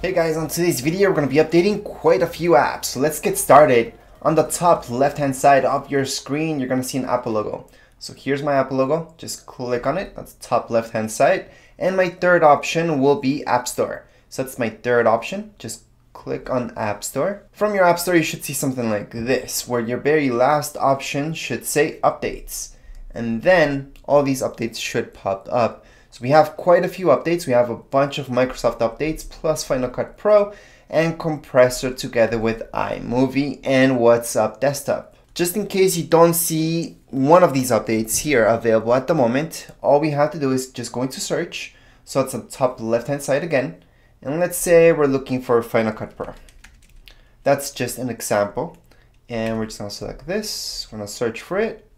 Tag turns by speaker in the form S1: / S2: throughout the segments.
S1: Hey guys, on today's video we're going to be updating quite a few apps. So let's get started. On the top left hand side of your screen you're going to see an Apple logo. So here's my Apple logo, just click on it, that's top left hand side. And my third option will be App Store. So that's my third option, just click on App Store. From your App Store you should see something like this, where your very last option should say Updates. And then all these updates should pop up. So we have quite a few updates. We have a bunch of Microsoft updates plus Final Cut Pro and Compressor together with iMovie and WhatsApp Desktop. Just in case you don't see one of these updates here available at the moment, all we have to do is just go into search. So it's on top left hand side again. And let's say we're looking for Final Cut Pro. That's just an example. And we're just gonna select this, we're gonna search for it.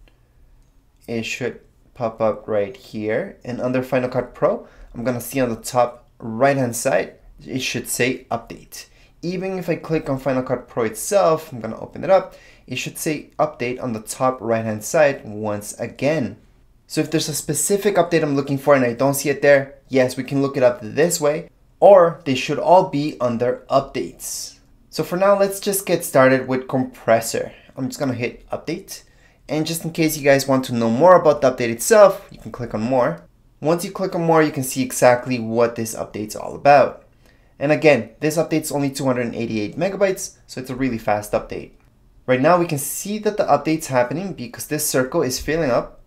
S1: It should pop up right here, and under Final Cut Pro I'm gonna see on the top right hand side it should say update. Even if I click on Final Cut Pro itself, I'm gonna open it up, it should say update on the top right hand side once again. So if there's a specific update I'm looking for and I don't see it there, yes, we can look it up this way, or they should all be under updates. So for now let's just get started with Compressor. I'm just gonna hit update. And just in case you guys want to know more about the update itself, you can click on more. Once you click on more, you can see exactly what this update's all about. And again, this update's only 288 megabytes, so it's a really fast update. Right now we can see that the update's happening because this circle is filling up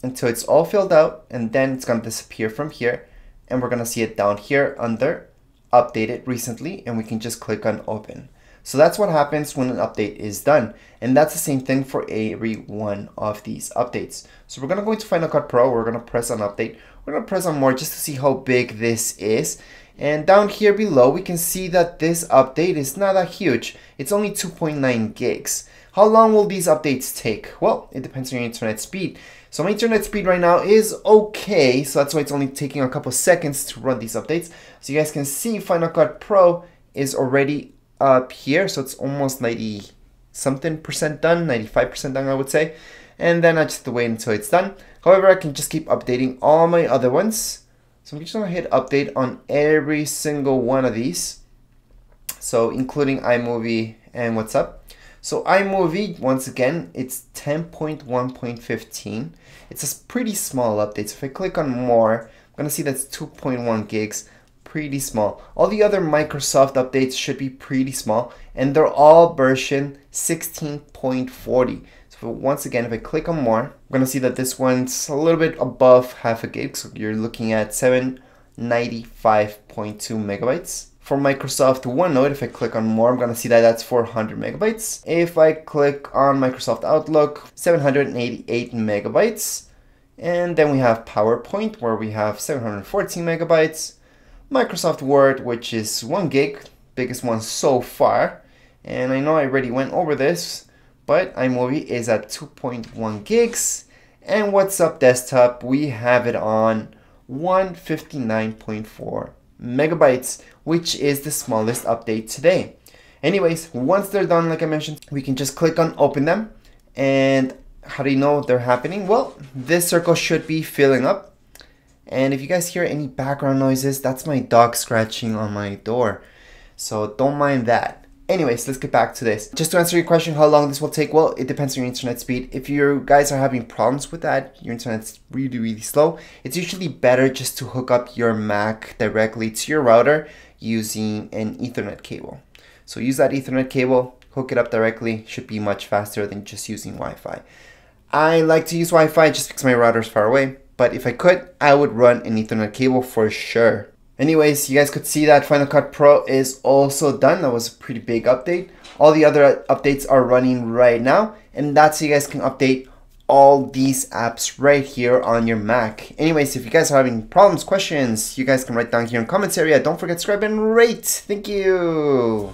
S1: until it's all filled out, and then it's gonna disappear from here, and we're gonna see it down here under updated recently, and we can just click on open. So that's what happens when an update is done. And that's the same thing for every one of these updates. So we're going to go into Final Cut Pro, we're going to press on update, we're going to press on more just to see how big this is. And down here below we can see that this update is not that huge. It's only 2.9 gigs. How long will these updates take? Well, it depends on your internet speed. So my internet speed right now is okay, so that's why it's only taking a couple seconds to run these updates. So you guys can see Final Cut Pro is already up here, so it's almost 90 something percent done, 95% done I would say, and then I just have to wait until it's done. However, I can just keep updating all my other ones, so I'm just gonna hit update on every single one of these, so including iMovie and WhatsApp. So iMovie, once again, it's 10.1.15. it's a pretty small update, so if I click on more, I'm gonna see that's 2.1 gigs. Pretty small. All the other Microsoft updates should be pretty small, and they're all version 16.40. So once again, if I click on more, I'm gonna see that this one's a little bit above half a gig, so you're looking at 795.2 megabytes. For Microsoft OneNote, if I click on more, I'm gonna see that that's 400 megabytes. If I click on Microsoft Outlook, 788 megabytes. And then we have PowerPoint, where we have 714 megabytes. Microsoft Word, which is 1 gig, biggest one so far. And I know I already went over this, but iMovie is at 2.1 gigs. And WhatsApp Desktop, we have it on 159.4 megabytes, which is the smallest update today. Anyways, once they're done, like I mentioned, we can just click on open them. And how do you know they're happening? Well, this circle should be filling up. And if you guys hear any background noises, that's my dog scratching on my door. So don't mind that. Anyways, let's get back to this. Just to answer your question, how long this will take? Well, it depends on your internet speed. If you guys are having problems with that, your internet's really slow, it's usually better just to hook up your Mac directly to your router using an Ethernet cable. So use that Ethernet cable, hook it up directly, should be much faster than just using Wi-Fi. I like to use Wi-Fi just because my router's far away. But if I could, I would run an Ethernet cable for sure. Anyways, you guys could see that Final Cut Pro is also done. That was a pretty big update. All the other updates are running right now. And that's how you guys can update all these apps right here on your Mac. Anyways, if you guys are having problems, questions, you guys can write down here in the comments area. Don't forget to subscribe and rate. Thank you.